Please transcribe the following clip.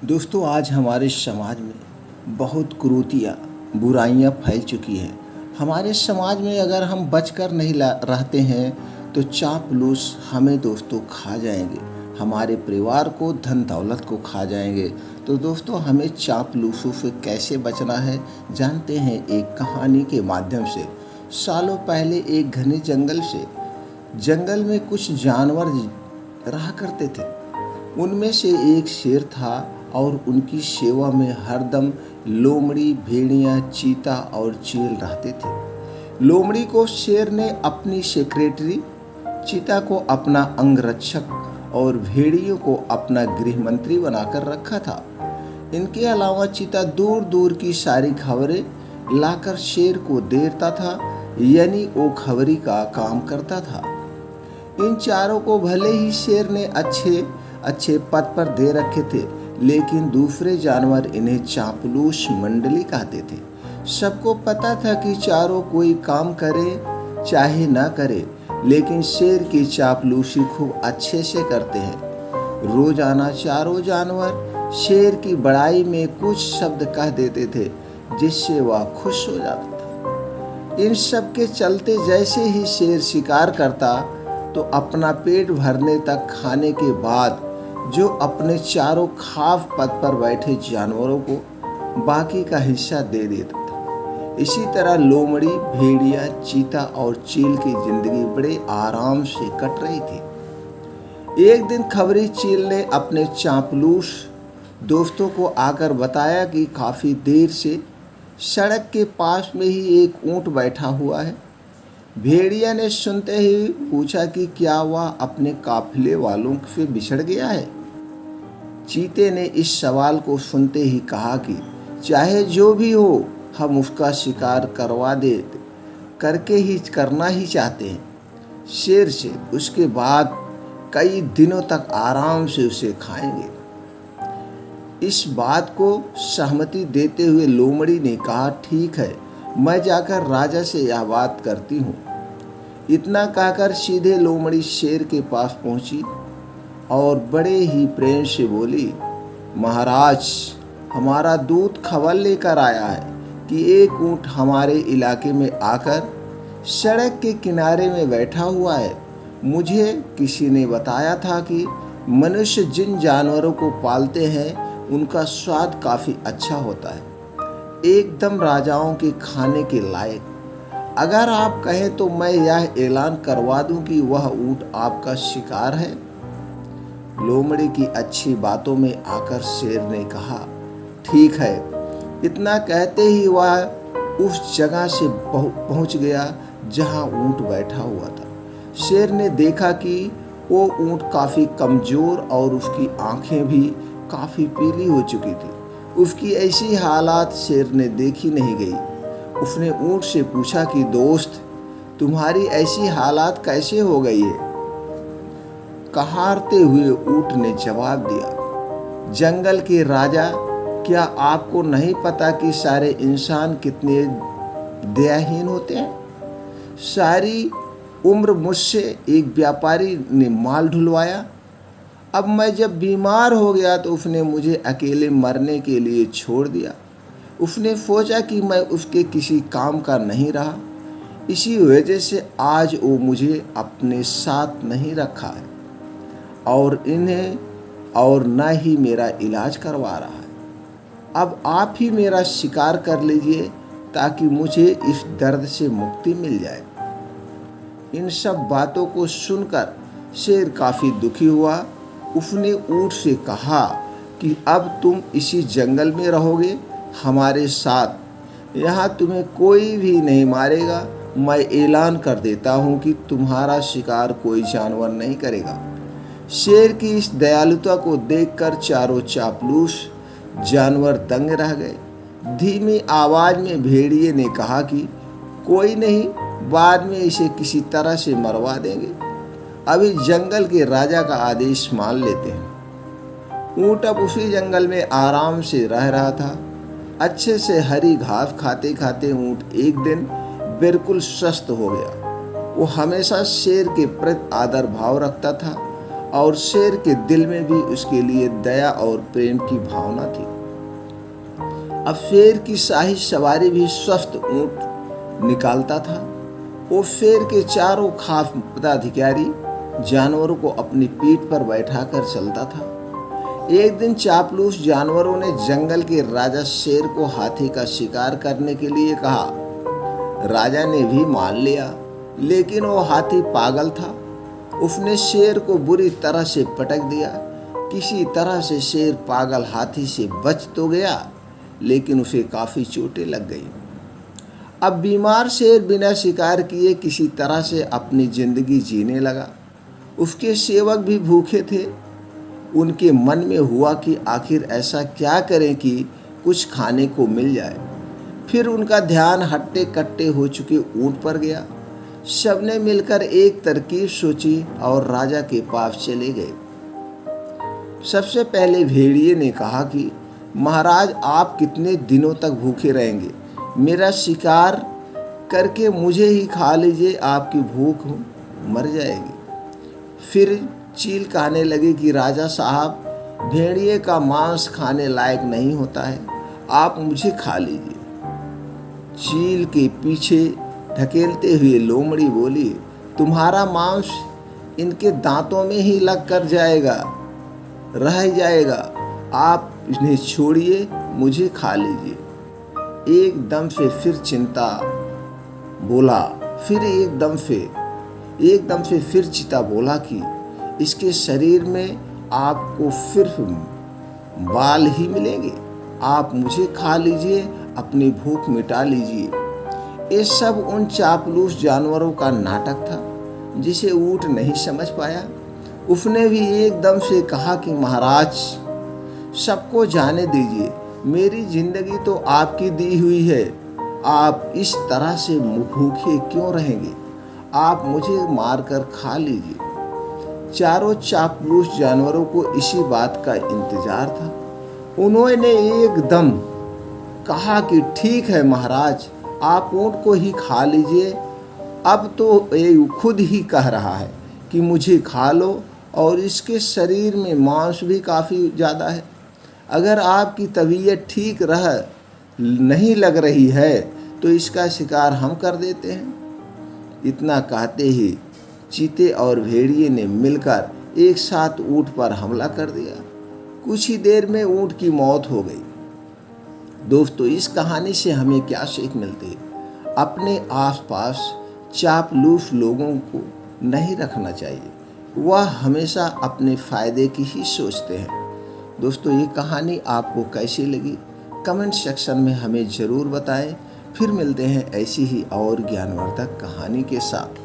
दोस्तों, आज हमारे समाज में बहुत कुरीतियाँ, बुराइयाँ फैल चुकी हैं। हमारे समाज में अगर हम बचकर नहीं रहते हैं तो चापलूस हमें दोस्तों खा जाएंगे, हमारे परिवार को, धन दौलत को खा जाएंगे। तो दोस्तों, हमें चापलूसों से कैसे बचना है जानते हैं एक कहानी के माध्यम से। सालों पहले एक घने जंगल में कुछ जानवर रहा करते थे। उनमें से एक शेर था और उनकी सेवा में हरदम लोमड़ी, भेड़िया, चीता और चील रहते थे। लोमड़ी को शेर ने अपनी सेक्रेटरी, चीता को अपना अंगरक्षक और भेड़ियों को अपना गृह मंत्री बनाकर रखा था। इनके अलावा चीता दूर दूर की सारी खबरें लाकर शेर को देता था, यानी वो खबरी का काम करता था। इन चारों को भले ही शेर ने अच्छे अच्छे पद पर दे रखे थे, लेकिन दूसरे जानवर इन्हें चापलूस मंडली कहते थे। सबको पता था कि चारों कोई काम करे चाहे ना करे, लेकिन शेर की चापलूसी खूब अच्छे से करते हैं। रोजाना चारों जानवर शेर की बड़ाई में कुछ शब्द कह देते थे, जिससे वह खुश हो जाता था। इन सब के चलते जैसे ही शेर शिकार करता तो अपना पेट भरने तक खाने के बाद जो अपने चारों खास पद पर बैठे जानवरों को बाकी का हिस्सा दे देता था। इसी तरह लोमड़ी, भेड़िया, चीता और चील की जिंदगी बड़े आराम से कट रही थी। एक दिन खबरी चील ने अपने चापलूस दोस्तों को आकर बताया कि काफी देर से सड़क के पास में ही एक ऊंट बैठा हुआ है। भेड़िया ने सुनते ही पूछा कि क्या वह अपने काफिले वालों से बिछड़ गया है। चीते ने इस सवाल को सुनते ही कहा कि चाहे जो भी हो, हम उसका शिकार करना ही चाहते हैं शेर से। उसके बाद कई दिनों तक आराम से उसे खाएंगे। इस बात को सहमति देते हुए लोमड़ी ने कहा, ठीक है, मैं जाकर राजा से यह बात करती हूँ। इतना कहकर सीधे लोमड़ी शेर के पास पहुंची और बड़े ही प्रेम से बोली, महाराज, हमारा दूत खबर लेकर आया है कि एक ऊंट हमारे इलाके में आकर सड़क के किनारे में बैठा हुआ है। मुझे किसी ने बताया था कि मनुष्य जिन जानवरों को पालते हैं उनका स्वाद काफ़ी अच्छा होता है, एकदम राजाओं के खाने के लायक। अगर आप कहें तो मैं यह ऐलान करवा दूं कि वह ऊंट आपका शिकार है। लोमड़ी की अच्छी बातों में आकर शेर ने कहा, ठीक है। इतना कहते ही वह उस जगह से पहुंच गया जहां ऊंट बैठा हुआ था। शेर ने देखा कि वो ऊंट काफ़ी कमज़ोर और उसकी आंखें भी काफ़ी पीली हो चुकी थी। उसकी ऐसी हालात शेर ने देखी नहीं गई। उसने ऊंट से पूछा कि दोस्त, तुम्हारी ऐसी हालात कैसे हो गई है? कहारते हुए ऊंट ने जवाब दिया, जंगल के राजा, क्या आपको नहीं पता कि सारे इंसान कितने दयाहीन होते हैं? सारी उम्र मुझसे एक व्यापारी ने माल ढुलवाया। अब मैं जब बीमार हो गया तो उसने मुझे अकेले मरने के लिए छोड़ दिया। उसने सोचा कि मैं उसके किसी काम का नहीं रहा, इसी वजह से आज वो मुझे अपने साथ नहीं रखा है और न ही मेरा इलाज करवा रहा है। अब आप ही मेरा शिकार कर लीजिए ताकि मुझे इस दर्द से मुक्ति मिल जाए। इन सब बातों को सुनकर शेर काफ़ी दुखी हुआ। उसने ऊंट से कहा कि अब तुम इसी जंगल में रहोगे हमारे साथ, यहाँ तुम्हें कोई भी नहीं मारेगा। मैं ऐलान कर देता हूँ कि तुम्हारा शिकार कोई जानवर नहीं करेगा। शेर की इस दयालुता को देखकर चारों चापलूस जानवर दंग रह गए। धीमी आवाज में भेड़िए ने कहा कि कोई नहीं, बाद में इसे किसी तरह से मरवा देंगे, अभी जंगल के राजा का आदेश मान लेते हैं। ऊंट अब उसी जंगल में आराम से रह रहा था। अच्छे से हरी घास खाते खाते ऊंट एक दिन बिल्कुल स्वस्थ हो गया। वो हमेशा शेर के प्रति आदर भाव रखता था और शेर के दिल में भी उसके लिए दया और प्रेम की भावना थी। अब शेर की शाही सवारी भी स्वस्थ ऊंट निकालता था। वो शेर के चारों खास पदाधिकारी जानवरों को अपनी पीठ पर बैठाकर चलता था। एक दिन चापलूस जानवरों ने जंगल के राजा शेर को हाथी का शिकार करने के लिए कहा। राजा ने भी मान लिया, लेकिन वो हाथी पागल था। उसने शेर को बुरी तरह से पटक दिया। किसी तरह से शेर पागल हाथी से बच तो गया, लेकिन उसे काफी चोटें लग गई। अब बीमार शेर बिना शिकार किए किसी तरह से अपनी जिंदगी जीने लगा। उसके सेवक भी भूखे थे। उनके मन में हुआ कि आखिर ऐसा क्या करें कि कुछ खाने को मिल जाए। फिर उनका ध्यान हट्टे कट्टे हो चुके ऊंट पर गया। सबने मिलकर एक तरकीब सोची और राजा के पास चले गए। सबसे पहले भेड़िए ने कहा कि महाराज, आप कितने दिनों तक भूखे रहेंगे? मेरा शिकार करके मुझे ही खा लीजिए, आपकी भूख मर जाएगी। फिर चील कहने लगे कि राजा साहब, भेड़िए का मांस खाने लायक नहीं होता है, आप मुझे खा लीजिए। चील के पीछे ढकेलते हुए लोमड़ी बोली, तुम्हारा मांस इनके दांतों में ही लग कर रह जाएगा, आप इन्हें छोड़िए, मुझे खा लीजिए। एकदम से फिर चिंता बोला, एकदम से फिर चीता बोला कि इसके शरीर में आपको सिर्फ बाल ही मिलेंगे, आप मुझे खा लीजिए, अपनी भूख मिटा लीजिए। ये सब उन चापलूस जानवरों का नाटक था जिसे ऊंट नहीं समझ पाया। उसने भी एकदम से कहा कि महाराज, सबको जाने दीजिए, मेरी जिंदगी तो आपकी दी हुई है, आप इस तरह से भूखे क्यों रहेंगे? आप मुझे मारकर खा लीजिए। चारों चापलूस जानवरों को इसी बात का इंतजार था। उन्होंने एकदम कहा कि ठीक है महाराज, आप ऊंट को ही खा लीजिए। अब तो ये खुद ही कह रहा है कि मुझे खा लो, और इसके शरीर में मांस भी काफ़ी ज़्यादा है। अगर आपकी तबीयत ठीक नहीं लग रही है तो इसका शिकार हम कर देते हैं। इतना कहते ही चीते और भेड़िए ने मिलकर एक साथ ऊंट पर हमला कर दिया। कुछ ही देर में ऊंट की मौत हो गई। दोस्तों, इस कहानी से हमें क्या सीख मिलती है? अपने आसपास चापलूस लोगों को नहीं रखना चाहिए, वह हमेशा अपने फ़ायदे की ही सोचते हैं। दोस्तों, ये कहानी आपको कैसी लगी? कमेंट सेक्शन में हमें ज़रूर बताएं। फिर मिलते हैं ऐसी ही और ज्ञानवर्धक कहानी के साथ।